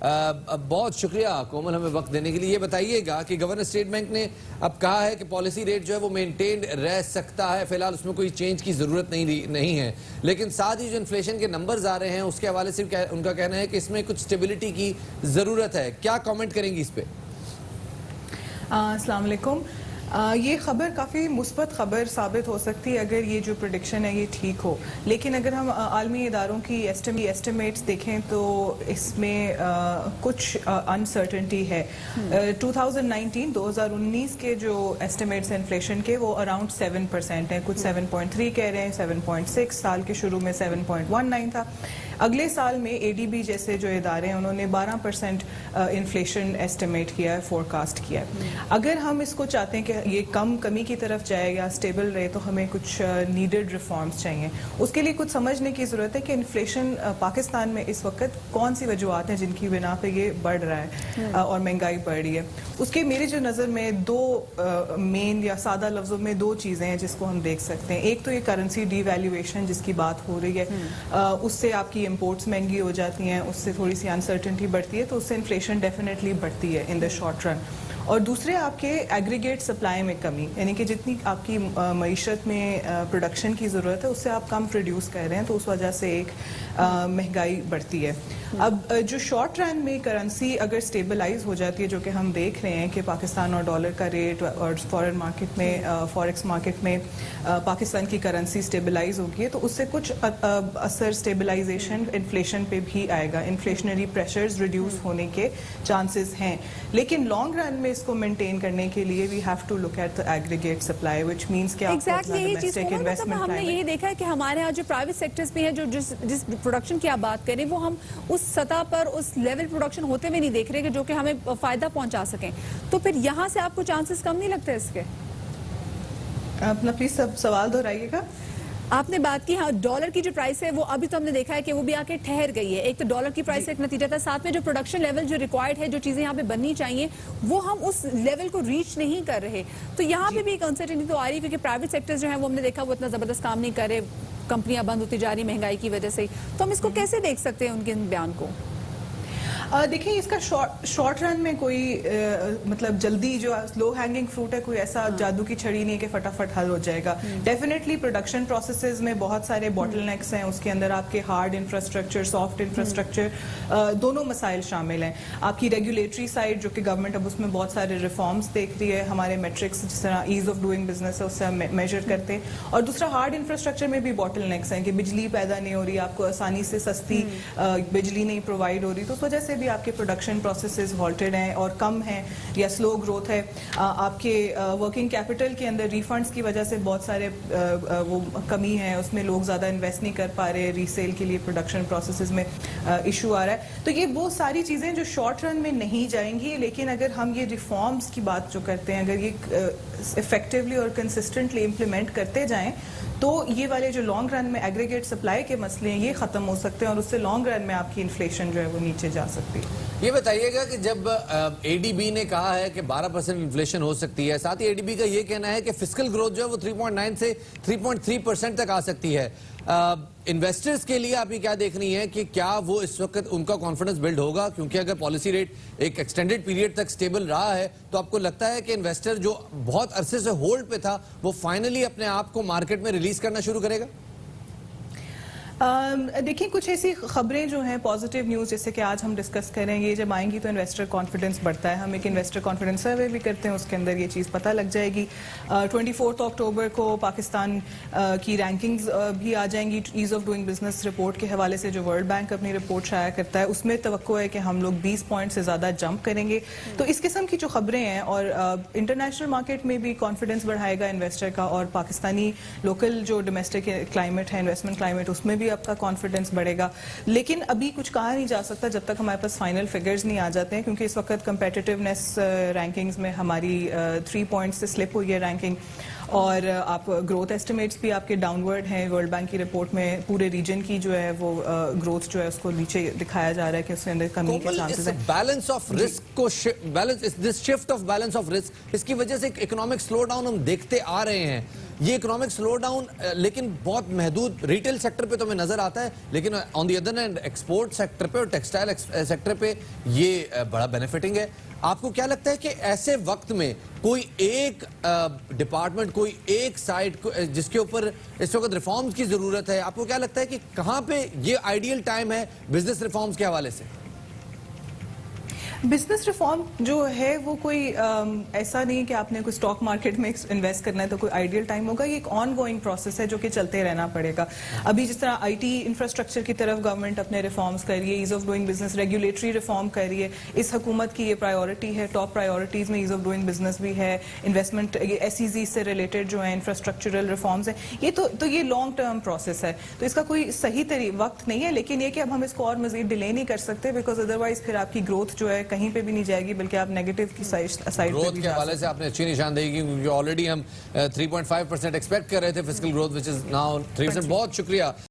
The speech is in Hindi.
बहुत शुक्रिया कोमल हमें वक्त देने के लिए। ये बताइएगा कि गवर्नर स्टेट बैंक ने अब कहा है कि पॉलिसी रेट जो है वो मेंटेन रह सकता है, फिलहाल उसमें कोई चेंज की जरूरत नहीं है, लेकिन साथ ही जो इन्फ्लेशन के नंबर्स आ रहे हैं उसके हवाले से उनका कहना है कि इसमें कुछ स्टेबिलिटी की जरूरत है। क्या कमेंट करेंगी इस पे? अस्सलाम वालेकुम। ये खबर काफ़ी मुस्बत खबर साबित हो सकती है अगर ये जो प्रेडिक्शन है ये ठीक हो, लेकिन अगर हम आलमी इदारों की एस्टिमेट्स देखें तो इसमें कुछ अनसर्टेनिटी है। 2019 के जो एस्टिमेट्स हैं इन्फ्लेशन के वो अराउंड 7% हैं, कुछ 7.3 कह रहे हैं, 7.6, साल के शुरू में 7.19 था। अगले साल में एडीबी जैसे जो इदारे हैं उन्होंने 12% इन्फ्लेशन एस्टिमेट किया है, फोरकास्ट किया है। अगर हम इसको चाहते हैं कि ये कमी की तरफ जाए या स्टेबल रहे तो हमें कुछ नीडेड रिफॉर्म्स चाहिए। उसके लिए कुछ समझने की ज़रूरत है कि इन्फ्लेशन पाकिस्तान में इस वक्त कौन सी वजूहत हैं जिनकी बिना पे ये बढ़ रहा है और महंगाई बढ़ रही है। उसके मेरी जो नज़र में दो मेन या सादा लफ्ज़ों में दो चीज़ें हैं जिसको हम देख सकते हैं। एक तो ये करेंसी डीवैल्यूएशन जिसकी बात हो रही है, उससे आपकी इंपोर्ट्स महंगी हो जाती हैं, उससे थोड़ी सी अनसर्टेनिटी बढ़ती है, तो उससे इन्फ्लेशन डेफिनेटली बढ़ती है इन द शॉर्ट रन। और दूसरे आपके एग्रीगेट सप्लाई में कमी, यानी कि जितनी आपकी मईशत में प्रोडक्शन की ज़रूरत है उससे आप कम प्रोड्यूस कर रहे हैं, तो उस वजह से एक महंगाई बढ़ती है। अब जो शॉर्ट रन में करेंसी अगर स्टेबलाइज हो जाती है, जो कि हम देख रहे हैं कि पाकिस्तान और डॉलर का रेट और फॉरेन मार्केट में फॉरेक्स मार्केट में पाकिस्तान की करेंसी स्टेबलाइज होगी, तो उससे कुछ असर स्टेबलाइजेशन इन्फ्लेशन पे भी आएगा, इन्फ्लेशनरी प्रेशर्स रिड्यूस होने के चांसेस हैं। लेकिन लॉन्ग रन में इसको मेंटेन करने के लिए we have to look at the aggregate supply, which means कि डोमेस्टिक इन्वेस्टमेंट। हमने यही देखा है कि हमारे यहाँ जो प्राइवेट सेक्टर्स भी हैं, जो जिस प्रोडक्शन की आप बात करें, वो हम उस सतह पर उस लेवल प्रोडक्शन होते हुए नहीं देख रहे कि जो कि हमें फायदा पहुंचा सकें। तो फिर यहाँ से आपको चांसेस कम नहीं लगते इसके? अपना प्लीज सब सवाल दोहराइएगा। आपने बात की, हाँ, डॉलर की जो प्राइस है वो अभी तो हमने देखा है कि वो भी आके ठहर गई है। एक तो डॉलर की प्राइस एक नतीजा था, साथ में जो प्रोडक्शन लेवल जो रिक्वायर्ड है, जो चीजें यहाँ पे बननी चाहिए, वो हम उस लेवल को रीच नहीं कर रहे। तो यहाँ पे भी एक अनसर्टेनिटी तो आ रही है क्योंकि प्राइवेट सेक्टर्स जो है वो हमने देखा वो इतना जबरदस्त काम नहीं कर रहे, कंपनियां बंद होती जा रही महंगाई की वजह से। तो हम इसको कैसे देख सकते हैं उनके बयान को? देखिए, इसका शॉर्ट रन में कोई मतलब जल्दी जो लो हैंगिंग फ्रूट है, कोई ऐसा जादू की छड़ी नहीं है कि फटाफट हल हो जाएगा। डेफिनेटली प्रोडक्शन प्रोसेसेस में बहुत सारे बॉटलनेक्स हैं, उसके अंदर आपके हार्ड इंफ्रास्ट्रक्चर, सॉफ्ट इंफ्रास्ट्रक्चर, दोनों मसाइल शामिल हैं। आपकी रेगुलेटरी साइड जो कि गवर्नमेंट अब उसमें बहुत सारे रिफॉर्म्स देख रही है, हमारे मेट्रिक्स जिस तरह ईज ऑफ डूइंग बिजनेस है उससे हम मेजर करते हैं। और दूसरा हार्ड इंफ्रास्ट्रक्चर में भी बॉटलनेक्स हैं कि बिजली पैदा नहीं हो रही, आपको आसानी से सस्ती बिजली नहीं प्रोवाइड हो रही, तो उस वजह से भी आपके प्रोडक्शन प्रोसेसेस हॉल्टेड हैं और कम हैं या स्लो ग्रोथ है। आपके वर्किंग कैपिटल के अंदर रिफंड्स की वजह से बहुत सारे वो कमी है, उसमें लोग ज़्यादा इन्वेस्ट नहीं कर पा रहे, रीसेल के लिए प्रोडक्शन प्रोसेसेस में इशू आ रहा है। तो ये वो सारी चीज़ें जो शॉर्ट रन में नहीं जाएंगी, लेकिन अगर हम ये रिफॉर्म्स की बात जो करते हैं, अगर ये इफेक्टिवली और कंसिस्टेंटली इम्प्लीमेंट करते जाएं तो ये वाले जो लॉन्ग रन में एग्रीगेट सप्लाई के मसले हैं ये खत्म हो सकते हैं और उससे लॉन्ग रन में आपकी इन्फ्लेशन जो है वो नीचे जा सकती है। ये बताइएगा कि जब एडीबी ने कहा है कि 12% इन्फ्लेशन हो सकती है, साथ ही एडीबी का ये कहना है कि फिस्कल ग्रोथ जो है वो 3.9 से 3.3% तक आ सकती है, इन्वेस्टर्स के लिए आप ये क्या देख रही हैं कि क्या वो इस वक्त उनका कॉन्फिडेंस बिल्ड होगा? क्योंकि अगर पॉलिसी रेट एक एक्सटेंडेड पीरियड तक स्टेबल रहा है तो आपको लगता है कि इन्वेस्टर जो बहुत अरसे से होल्ड पे था वो फाइनली अपने आप को मार्केट में रिलीज करना शुरू करेगा? देखिए, कुछ ऐसी खबरें जो हैं पॉजिटिव न्यूज़ जैसे कि आज हम डिस्कस करेंगे, जब आएंगी तो इन्वेस्टर कॉन्फिडेंस बढ़ता है। हम एक इन्वेस्टर कॉन्फिडेंस सर्वे भी करते हैं, उसके अंदर ये चीज़ पता लग जाएगी। 24 अक्टूबर को पाकिस्तान की रैंकिंग्स भी आ जाएंगी। Ease of doing business report के हवाले से जो वर्ल्ड बैंक अपनी रिपोर्ट शाया करता है उसमें तवक्को है कि हम लोग 20 पॉइंट से ज़्यादा जंप करेंगे। तो इस किस्म की जो खबरें हैं और इंटरनेशनल मार्केट में भी कॉन्फिडेंस बढ़ाएगा इन्वेस्टर का, और पाकिस्तानी लोकल जो डोमेस्टिक क्लाइमेट है, इन्वेस्टमेंट क्लाइमेट, उसमें भी आपका कॉन्फिडेंस बढ़ेगा। लेकिन अभी कुछ कहा नहीं जा सकता जब तक हमारे पास फाइनल फिगर्स नहीं आ जाते हैं, क्योंकि इस वक्त कंपेटिटिवनेस रैंकिंग्स में हमारी 3 पॉइंट्स से स्लिप हुई है रैंकिंग, और आप ग्रोथ एस्टिमेट्स भी आपके डाउनवर्ड हैं। वर्ल्ड बैंक की रिपोर्ट में पूरे रीजन की जो है वो ग्रोथ जो है उसको नीचे दिखाया जा रहा है कि उसके अंदर कमी के चांसेस हैं। बैलेंस ऑफ रिस्क को this shift of balance of risk, इसकी वजह से इकोनॉमिक स्लो डाउन हम देखते आ रहे हैं। ये इकोनॉमिक स्लो डाउन लेकिन बहुत महदूद रिटेल सेक्टर पे तो हमें नजर आता है, लेकिन on the other hand export sector पे और टेक्सटाइल सेक्टर पे ये बड़ा बेनिफिटिंग है। आपको क्या लगता है कि ऐसे वक्त में कोई एक डिपार्टमेंट, कोई एक साइड जिसके ऊपर इस वक्त रिफॉर्म्स की जरूरत है, आपको क्या लगता है कि कहां पे ये आइडियल टाइम है बिजनेस रिफॉर्म्स के हवाले से? बिजनेस रिफॉर्म जो है वो कोई ऐसा नहीं कि आपने कोई स्टॉक मार्केट में इन्वेस्ट करना है तो कोई आइडियल टाइम होगा। ये एक ऑन गोइंग प्रोसेस है जो कि चलते रहना पड़ेगा। अभी जिस तरह आईटी इंफ्रास्ट्रक्चर की तरफ गवर्नमेंट अपने रिफॉर्म्स कर रही है, ease of doing business regulatory reform कर रही है, इस हुकूमत की ये प्रायोरिटी है। टॉप प्रायोरिटीज में ईज ऑफ डूइंग बिजनेस भी है, इन्वेस्टमेंट SEZ से रिलेटेड जो है इंफ्रास्ट्रक्चरल रिफॉर्म्स है। ये तो ये लॉन्ग टर्म प्रोसेस है, तो इसका कोई सही वक्त नहीं है। लेकिन ये कि अब हम इसको और मजीद डिले नहीं कर सकते, बिकॉज अदरवाइज फिर आपकी ग्रोथ जो है कहीं पे भी नहीं जाएगी, बल्कि आप नेगेटिव की साइड ग्रोथ के हवाले से आपने अच्छी निशानदेही की, क्योंकि ऑलरेडी हम 3.5% एक्सपेक्ट कर रहे थे fiscal growth, which is now 3%। बहुत शुक्रिया।